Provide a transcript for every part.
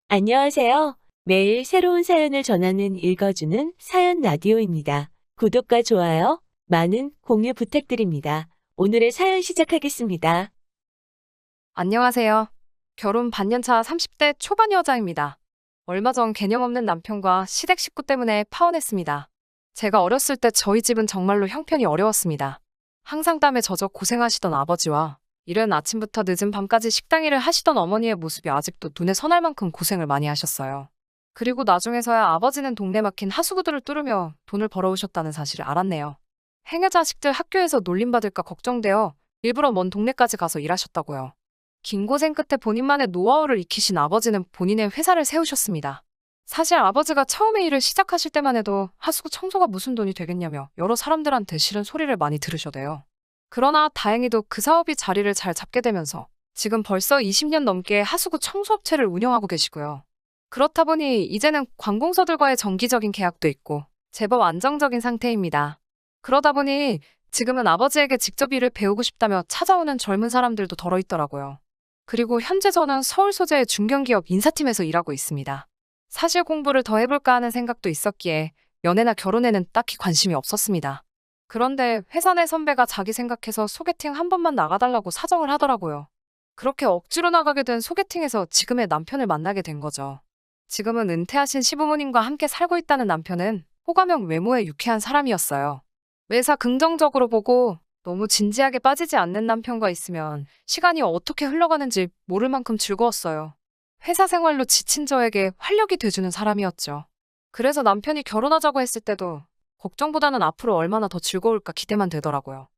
안녕하세요. 매일 새로운 사연을 전하는 읽어주는 사연 라디오입니다. 구독과 좋아요, 많은 공유 부탁드립니다. 오늘의 사연 시작하겠습니다. 안녕하세요. 결혼 반년차 30대 초반 여자입니다. 얼마 전 개념 없는 남편과 시댁 식구 때문에 파혼했습니다. 제가 어렸을 때 저희 집은 정말로 형편이 어려웠습니다. 항상 땀에 젖어 고생하시던 아버지와 이른 아침부터 늦은 밤까지 식당 일을 하시던 어머니의 모습이 아직도 눈에 선할 만큼 고생을 많이 하셨어요. 그리고 나중에서야 아버지는 동네 막힌 하수구들을 뚫으며 돈을 벌어오셨다는 사실을 알았네요. 행여 자식들 학교에서 놀림받을까 걱정되어 일부러 먼 동네까지 가서 일하셨다고요. 긴 고생 끝에 본인만의 노하우를 익히신 아버지는 본인의 회사를 세우셨습니다. 사실 아버지가 처음에 일을 시작하실 때만 해도 하수구 청소가 무슨 돈이 되겠냐며 여러 사람들한테 싫은 소리를 많이 들으셔대요. 그러나 다행히도 그 사업이 자리를 잘 잡게 되면서 지금 벌써 20년 넘게 하수구 청소업체를 운영하고 계시고요. 그렇다 보니 이제는 관공서들과의 정기적인 계약도 있고 제법 안정적인 상태입니다. 그러다 보니 지금은 아버지에게 직접 일을 배우고 싶다며 찾아오는 젊은 사람들도 덜어 있더라고요. 그리고 현재 저는 서울 소재의 중견기업 인사팀에서 일하고 있습니다. 사실 공부를 더 해볼까 하는 생각도 있었기에 연애나 결혼에는 딱히 관심이 없었습니다. 그런데 회사 내 선배가 자기 생각해서 소개팅 한 번만 나가달라고 사정을 하더라고요. 그렇게 억지로 나가게 된 소개팅에서 지금의 남편을 만나게 된 거죠. 지금은 은퇴하신 시부모님과 함께 살고 있다는 남편은 호감형 외모에 유쾌한 사람이었어요. 매사 긍정적으로 보고 너무 진지하게 빠지지 않는 남편과 있으면 시간이 어떻게 흘러가는지 모를 만큼 즐거웠어요. 회사 생활로 지친 저에게 활력이 돼주는 사람이었죠. 그래서 남편이 결혼하자고 했을 때도 걱정보다는 앞으로 얼마나 더 즐거울까 기대만 되더라고요.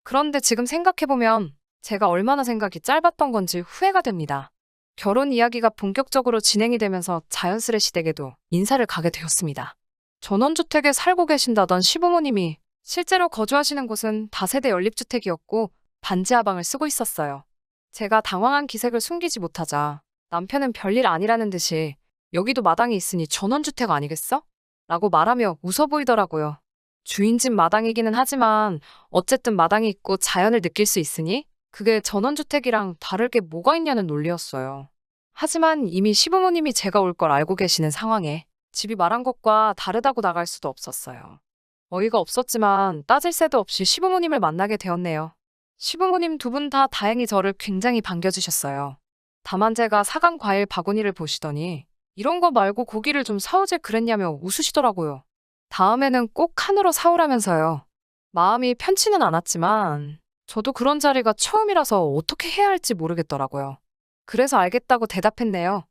그런데 지금 생각해보면 제가 얼마나 생각이 짧았던 건지 후회가 됩니다. 결혼 이야기가 본격적으로 진행이 되면서 자연스레 시댁에도 인사를 가게 되었습니다. 전원주택에 살고 계신다던 시부모님이 실제로 거주하시는 곳은 다세대 연립주택이었고 반지하방을 쓰고 있었어요. 제가 당황한 기색을 숨기지 못하자 남편은 별일 아니라는 듯이 여기도 마당이 있으니 전원주택 아니겠어? 라고 말하며 웃어 보이더라고요. 주인 집 마당이기는 하지만 어쨌든 마당이 있고 자연을 느낄 수 있으니 그게 전원주택이랑 다를 게 뭐가 있냐는 논리였어요. 하지만 이미 시부모님이 제가 올 걸 알고 계시는 상황에 집이 말한 것과 다르다고 나갈 수도 없었어요. 어이가 없었지만 따질 새도 없이 시부모님을 만나게 되었네요. 시부모님 두 분 다 다행히 저를 굉장히 반겨주셨어요. 다만 제가 사간 과일 바구니를 보시더니 이런 거 말고 고기를 좀 사오지 그랬냐며 웃으시더라고요. 다음에는 꼭 한우로 사오라면서요. 마음이 편치는 않았지만 저도 그런 자리가 처음이라서 어떻게 해야 할지 모르겠더라고요. 그래서 알겠다고 대답했네요.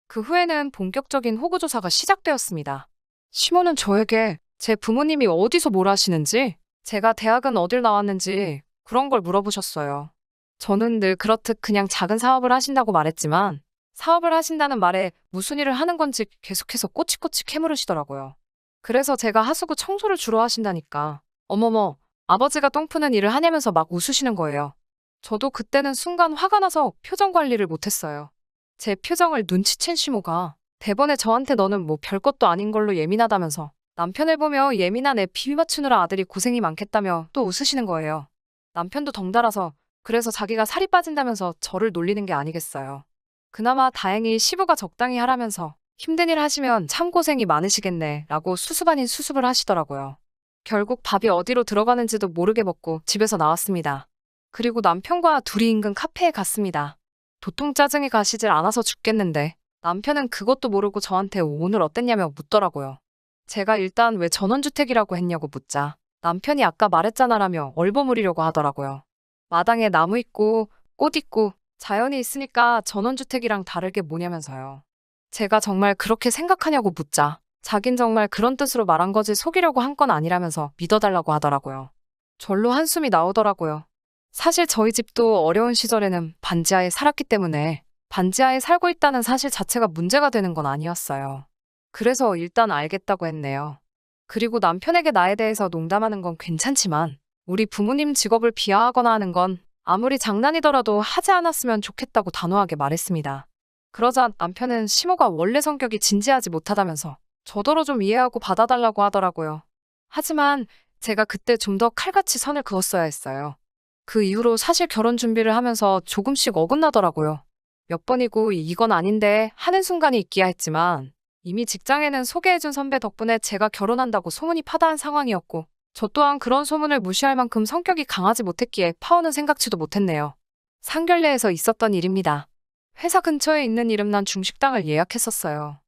그 후에는 본격적인 호구조사가 시작되었습니다. 시모는 저에게 제 부모님이 어디서 뭘 하시는지, 제가 대학은 어딜 나왔는지 그런 걸 물어보셨어요. 저는 늘 그렇듯 그냥 작은 사업을 하신다고 말했지만 사업을 하신다는 말에 무슨 일을 하는 건지 계속해서 꼬치꼬치 캐물으시더라고요. 그래서 제가 하수구 청소를 주로 하신다니까. 어머머, 아버지가 똥 푸는 일을 하냐면서 막 웃으시는 거예요. 저도 그때는 순간 화가 나서 표정 관리를 못했어요. 제 표정을 눈치챈 시모가 대번에 저한테 너는 뭐 별것도 아닌 걸로 예민하다면서 남편을 보며 예민한 애 비비 맞추느라 아들이 고생이 많겠다며 또 웃으시는 거예요. 남편도 덩달아서 그래서 자기가 살이 빠진다면서 저를 놀리는 게 아니겠어요. 그나마 다행히 시부가 적당히 하라면서 힘든 일 하시면 참 고생이 많으시겠네 라고 수습 아닌 수습을 하시더라고요. 결국 밥이 어디로 들어가는지도 모르게 먹고 집에서 나왔습니다. 그리고 남편과 둘이 인근 카페에 갔습니다. 도통 짜증이 가시질 않아서 죽겠는데 남편은 그것도 모르고 저한테 오늘 어땠냐며 묻더라고요. 제가 일단 왜 전원주택이라고 했냐고 묻자 남편이 아까 말했잖아라며 얼버무리려고 하더라고요. 마당에 나무 있고 꽃 있고 자연이 있으니까 전원주택이랑 다를 게 뭐냐면서요. 제가 정말 그렇게 생각하냐고 묻자 자긴 정말 그런 뜻으로 말한 거지 속이려고 한 건 아니라면서 믿어달라고 하더라고요. 절로 한숨이 나오더라고요. 사실 저희 집도 어려운 시절에는 반지하에 살았기 때문에 반지하에 살고 있다는 사실 자체가 문제가 되는 건 아니었어요. 그래서 일단 알겠다고 했네요. 그리고 남편에게 나에 대해서 농담하는 건 괜찮지만 우리 부모님 직업을 비하하거나 하는 건 아무리 장난이더라도 하지 않았으면 좋겠다고 단호하게 말했습니다. 그러자 남편은 시모가 원래 성격이 진지하지 못하다면서 저더러 좀 이해하고 받아달라고 하더라고요. 하지만 제가 그때 좀 더 칼같이 선을 그었어야 했어요. 그 이후로 사실 결혼 준비를 하면서 조금씩 어긋나더라고요. 몇 번이고 이건 아닌데 하는 순간이 있기야 했지만 이미 직장에는 소개해준 선배 덕분에 제가 결혼한다고 소문이 파다한 상황이었고 저 또한 그런 소문을 무시할 만큼 성격이 강하지 못했기에 파혼은 생각지도 못했네요. 상견례에서 있었던 일입니다. 회사 근처에 있는 이름난 중식당을 예약했었어요.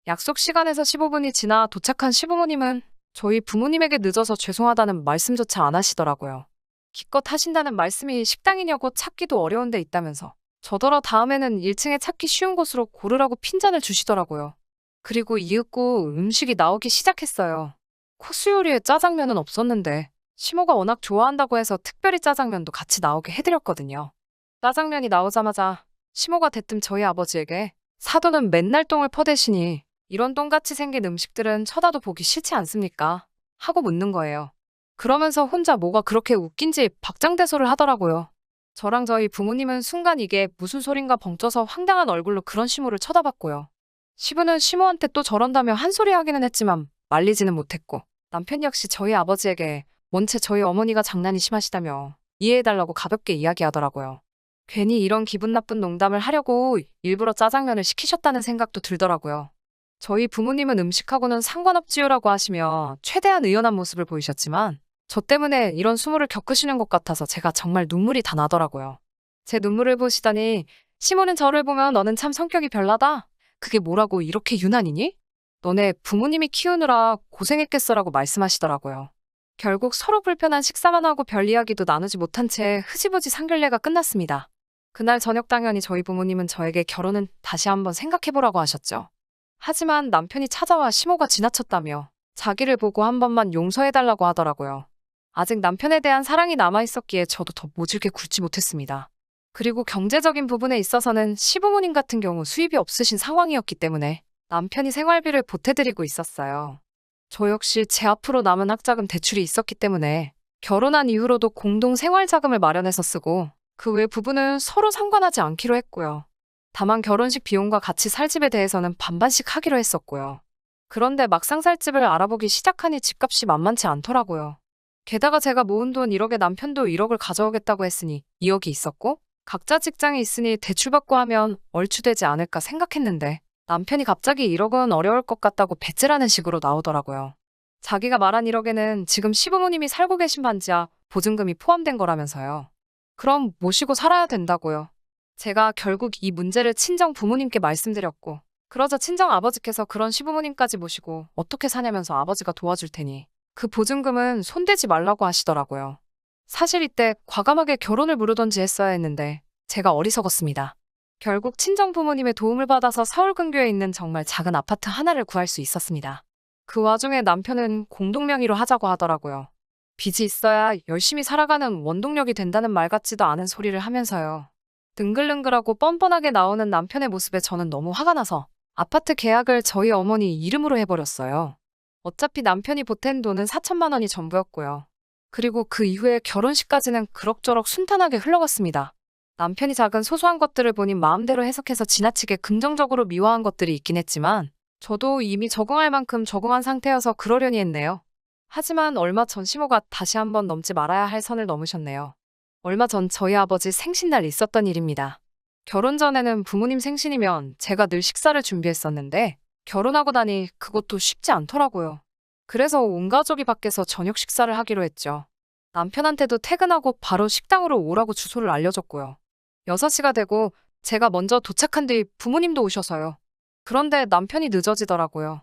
약속 시간에서 15분이 지나 도착한 시부모님은 저희 부모님에게 늦어서 죄송하다는 말씀조차 안 하시더라고요. 기껏 하신다는 말씀이 식당이냐고 찾기도 어려운 데 있다면서 저더러 다음에는 1층에 찾기 쉬운 곳으로 고르라고 핀잔을 주시더라고요. 그리고 이윽고 음식이 나오기 시작했어요. 코스 요리에 짜장면은 없었는데 시모가 워낙 좋아한다고 해서 특별히 짜장면도 같이 나오게 해드렸거든요. 짜장면이 나오자마자 시모가 대뜸 저희 아버지에게 사돈은 맨날 똥을 퍼대시니 이런 똥같이 생긴 음식들은 쳐다도 보기 싫지 않습니까? 하고 묻는 거예요. 그러면서 혼자 뭐가 그렇게 웃긴지 박장대소를 하더라고요. 저랑 저희 부모님은 순간 이게 무슨 소린가 벙쪄서 황당한 얼굴로 그런 시모를 쳐다봤고요. 시부는 시모한테 또 저런다며 한 소리 하기는 했지만 말리지는 못했고 남편 역시 저희 아버지에게 원체 저희 어머니가 장난이 심하시다며 이해해달라고 가볍게 이야기하더라고요. 괜히 이런 기분 나쁜 농담을 하려고 일부러 짜장면을 시키셨다는 생각도 들더라고요. 저희 부모님은 음식하고는 상관없지요라고 하시며 최대한 의연한 모습을 보이셨지만 저 때문에 이런 수모를 겪으시는 것 같아서 제가 정말 눈물이 다 나더라고요. 제 눈물을 보시더니 시모는 저를 보면 너는 참 성격이 별나다. 그게 뭐라고 이렇게 유난이니? 너네 부모님이 키우느라 고생했겠어라고 말씀하시더라고요. 결국 서로 불편한 식사만 하고 별 이야기도 나누지 못한 채 흐지부지 상견례가 끝났습니다. 그날 저녁 당연히 저희 부모님은 저에게 결혼은 다시 한번 생각해보라고 하셨죠. 하지만 남편이 찾아와 시모가 지나쳤다며 자기를 보고 한 번만 용서해달라고 하더라고요. 아직 남편에 대한 사랑이 남아있었기에 저도 더 모질게 굴지 못했습니다. 그리고 경제적인 부분에 있어서는 시부모님 같은 경우 수입이 없으신 상황이었기 때문에 남편이 생활비를 보태드리고 있었어요. 저 역시 제 앞으로 남은 학자금 대출이 있었기 때문에 결혼한 이후로도 공동 생활자금을 마련해서 쓰고 그 외 부분은 서로 상관하지 않기로 했고요. 다만 결혼식 비용과 같이 살 집에 대해서는 반반씩 하기로 했었고요. 그런데 막상 살 집을 알아보기 시작하니 집값이 만만치 않더라고요. 게다가 제가 모은 돈 1억에 남편도 1억을 가져오겠다고 했으니 2억이 있었고 각자 직장이 있으니 대출받고 하면 얼추되지 않을까 생각했는데 남편이 갑자기 1억은 어려울 것 같다고 배째라는 식으로 나오더라고요. 자기가 말한 1억에는 지금 시부모님이 살고 계신 반지하 보증금이 포함된 거라면서요. 그럼 모시고 살아야 된다고요. 제가 결국 이 문제를 친정 부모님께 말씀드렸고 그러자 친정 아버지께서 그런 시부모님까지 모시고 어떻게 사냐면서 아버지가 도와줄 테니 그 보증금은 손대지 말라고 하시더라고요. 사실 이때 과감하게 결혼을 무르던지 했어야 했는데 제가 어리석었습니다. 결국 친정 부모님의 도움을 받아서 서울 근교에 있는 정말 작은 아파트 하나를 구할 수 있었습니다. 그 와중에 남편은 공동명의로 하자고 하더라고요. 빚이 있어야 열심히 살아가는 원동력이 된다는 말 같지도 않은 소리를 하면서요. 능글능글하고 뻔뻔하게 나오는 남편의 모습에 저는 너무 화가 나서 아파트 계약을 저희 어머니 이름으로 해버렸어요. 어차피 남편이 보탠 돈은 4천만 원이 전부였고요. 그리고 그 이후에 결혼식까지는 그럭저럭 순탄하게 흘러갔습니다. 남편이 작은 소소한 것들을 본인 마음대로 해석해서 지나치게 긍정적으로 미화한 것들이 있긴 했지만 저도 이미 적응할 만큼 적응한 상태여서 그러려니 했네요. 하지만 얼마 전 시모가 다시 한번 넘지 말아야 할 선을 넘으셨네요. 얼마 전 저희 아버지 생신날 있었던 일입니다. 결혼 전에는 부모님 생신이면 제가 늘 식사를 준비했었는데 결혼하고 나니 그것도 쉽지 않더라고요. 그래서 온 가족이 밖에서 저녁 식사를 하기로 했죠. 남편한테도 퇴근하고 바로 식당으로 오라고 주소를 알려줬고요. 6시가 되고 제가 먼저 도착한 뒤 부모님도 오셔서요. 그런데 남편이 늦어지더라고요.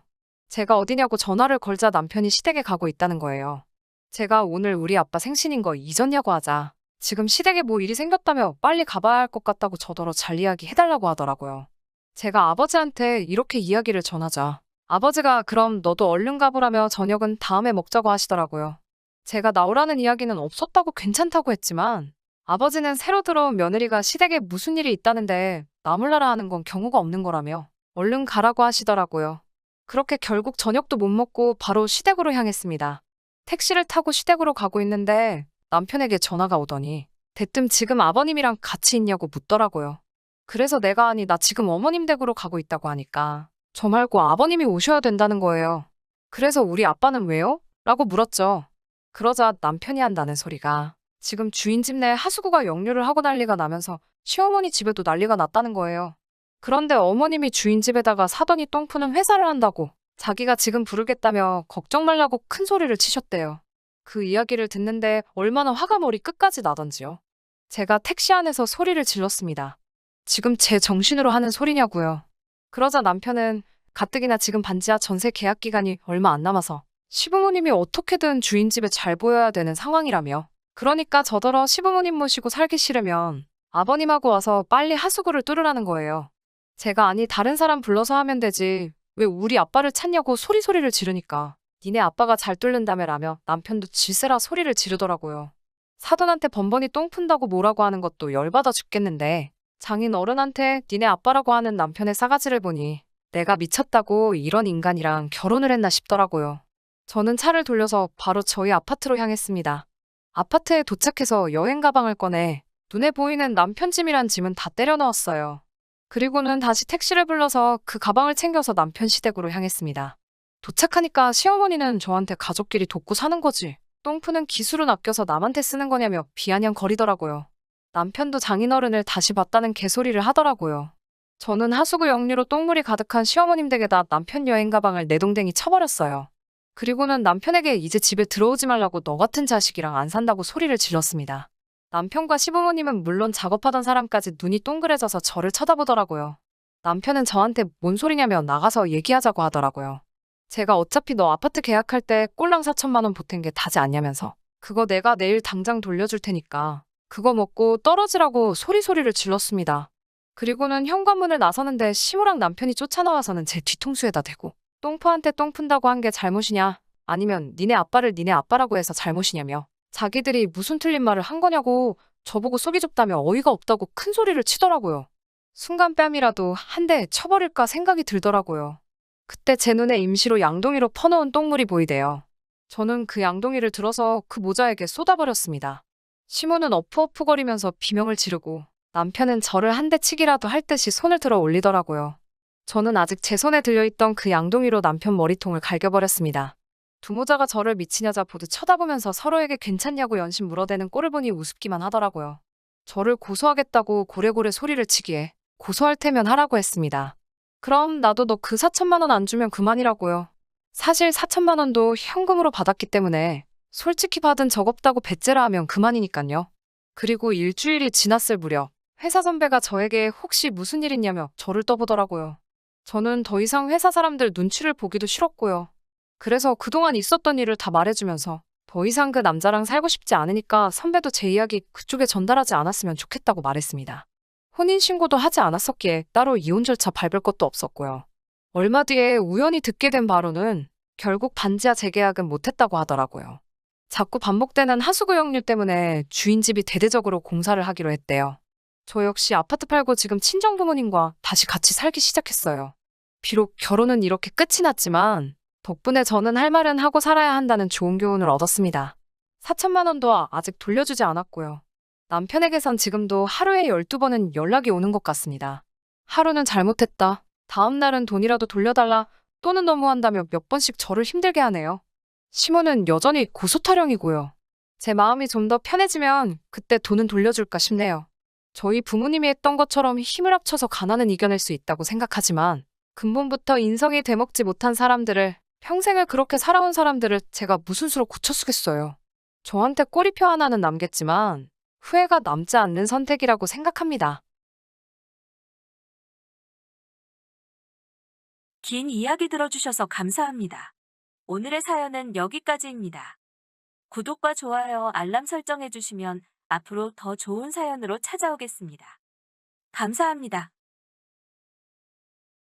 제가 어디냐고 전화를 걸자 남편이 시댁에 가고 있다는 거예요. 제가 오늘 우리 아빠 생신인 거 잊었냐고 하자 지금 시댁에 뭐 일이 생겼다며 빨리 가봐야 할 것 같다고 저더러 잘 이야기해달라고 하더라고요. 제가 아버지한테 이렇게 이야기를 전하자 아버지가 그럼 너도 얼른 가보라며 저녁은 다음에 먹자고 하시더라고요. 제가 나오라는 이야기는 없었다고 괜찮다고 했지만 아버지는 새로 들어온 며느리가 시댁에 무슨 일이 있다는데 나 몰라라 하는 건 경우가 없는 거라며 얼른 가라고 하시더라고요. 그렇게 결국 저녁도 못 먹고 바로 시댁으로 향했습니다. 택시를 타고 시댁으로 가고 있는데 남편에게 전화가 오더니 대뜸 지금 아버님이랑 같이 있냐고 묻더라고요. 그래서 내가 아니 나 지금 어머님 댁으로 가고 있다고 하니까 저 말고 아버님이 오셔야 된다는 거예요. 그래서 우리 아빠는 왜요? 라고 물었죠. 그러자 남편이 한다는 소리가 지금 주인 집 내 하수구가 역류를 하고 난리가 나면서 시어머니 집에도 난리가 났다는 거예요. 그런데 어머님이 주인 집에다가 사돈이 똥 푸는 회사를 한다고 자기가 지금 부르겠다며 걱정 말라고 큰 소리를 치셨대요. 그 이야기를 듣는데 얼마나 화가 머리 끝까지 나던지요. 제가 택시 안에서 소리를 질렀습니다. 지금 제 정신으로 하는 소리냐고요. 그러자 남편은 가뜩이나 지금 반지하 전세 계약 기간이 얼마 안 남아서 시부모님이 어떻게든 주인 집에 잘 보여야 되는 상황이라며, 그러니까 저더러 시부모님 모시고 살기 싫으면 아버님하고 와서 빨리 하수구를 뚫으라는 거예요. 제가 아니 다른 사람 불러서 하면 되지 왜 우리 아빠를 찾냐고 소리를 지르니까 니네 아빠가 잘 뚫는다며라며 남편도 질세라 소리를 지르더라고요. 사돈한테 번번이 똥 푼다고 뭐라고 하는 것도 열받아 죽겠는데 장인 어른한테 니네 아빠라고 하는 남편의 싸가지를 보니 내가 미쳤다고 이런 인간이랑 결혼을 했나 싶더라고요. 저는 차를 돌려서 바로 저희 아파트로 향했습니다. 아파트에 도착해서 여행 가방을 꺼내 눈에 보이는 남편 짐이란 짐은 다 때려 넣었어요. 그리고는 다시 택시를 불러서 그 가방을 챙겨서 남편 시댁으로 향했습니다. 도착하니까 시어머니는 저한테 가족끼리 돕고 사는 거지, 똥 푸는 기술은 아껴서 남한테 쓰는 거냐며 비아냥거리더라고요. 남편도 장인어른을 다시 봤다는 개소리를 하더라고요. 저는 하수구 역류로 똥물이 가득한 시어머님 댁에다 남편 여행 가방을 내동댕이 쳐버렸어요. 그리고는 남편에게 이제 집에 들어오지 말라고 너 같은 자식이랑 안 산다고 소리를 질렀습니다. 남편과 시부모님은 물론 작업하던 사람까지 눈이 동그래져서 저를 쳐다보더라고요. 남편은 저한테 뭔 소리냐며 나가서 얘기하자고 하더라고요. 제가 어차피 너 아파트 계약할 때 꼴랑 4천만 원 보탠 게 다지 않냐면서 그거 내가 내일 당장 돌려줄 테니까 그거 먹고 떨어지라고 소리를 질렀습니다. 그리고는 현관문을 나서는데 시무랑 남편이 쫓아나와서는 제 뒤통수에다 대고 똥포한테 똥 푼다고 한 게 잘못이냐 아니면 니네 아빠를 니네 아빠라고 해서 잘못이냐며 자기들이 무슨 틀린 말을 한 거냐고 저보고 속이 좁다며 어이가 없다고 큰 소리를 치더라고요. 순간 뺨이라도 한 대 쳐버릴까 생각이 들더라고요. 그때 제 눈에 임시로 양동이로 퍼놓은 똥물이 보이대요. 저는 그 양동이를 들어서 그 모자에게 쏟아버렸습니다. 시모는 어프어프거리면서 비명을 지르고 남편은 저를 한 대 치기라도 할 듯이 손을 들어 올리더라고요. 저는 아직 제 손에 들려있던 그 양동이로 남편 머리통을 갈겨버렸습니다. 두 모자가 저를 미친 여자 보듯 쳐다보면서 서로에게 괜찮냐고 연신 물어대는 꼴을 보니 우습기만 하더라고요. 저를 고소하겠다고 고래고래 소리를 치기에 고소할 테면 하라고 했습니다. 그럼 나도 너 그 4천만 원 안 주면 그만이라고요. 사실 4천만 원도 현금으로 받았기 때문에 솔직히 받은 적 없다고 배째라 하면 그만이니깐요. 그리고 일주일이 지났을 무렵 회사 선배가 저에게 혹시 무슨 일 있냐며 저를 떠보더라고요. 저는 더 이상 회사 사람들 눈치를 보기도 싫었고요. 그래서 그동안 있었던 일을 다 말해주면서 더 이상 그 남자랑 살고 싶지 않으니까 선배도 제 이야기 그쪽에 전달하지 않았으면 좋겠다고 말했습니다. 혼인신고도 하지 않았었기에 따로 이혼 절차 밟을 것도 없었고요. 얼마 뒤에 우연히 듣게 된 바로는 결국 반지하 재계약은 못했다고 하더라고요. 자꾸 반복되는 하수구 역류 때문에 주인집이 대대적으로 공사를 하기로 했대요. 저 역시 아파트 팔고 지금 친정부모님과 다시 같이 살기 시작했어요. 비록 결혼은 이렇게 끝이 났지만 덕분에 저는 할 말은 하고 살아야 한다는 좋은 교훈을 얻었습니다. 4천만 원도 아직 돌려주지 않았고요. 남편에게선 지금도 하루에 12번은 연락이 오는 것 같습니다. 하루는 잘못했다, 다음 날은 돈이라도 돌려달라, 또는 너무한다며 몇 번씩 저를 힘들게 하네요. 시모는 여전히 고소타령이고요. 제 마음이 좀 더 편해지면 그때 돈은 돌려줄까 싶네요. 저희 부모님이 했던 것처럼 힘을 합쳐서 가난은 이겨낼 수 있다고 생각하지만 근본부터 인성이 되먹지 못한 사람들을, 평생을 그렇게 살아온 사람들을 제가 무슨 수로 고쳐쓰겠어요. 저한테 꼬리표 하나는 남겠지만 후회가 남지 않는 선택이라고 생각합니다. 긴 이야기 들어주셔서 감사합니다. 오늘의 사연은 여기까지입니다. 구독과 좋아요, 알람 설정해주시면 앞으로 더 좋은 사연으로 찾아오겠습니다. 감사합니다.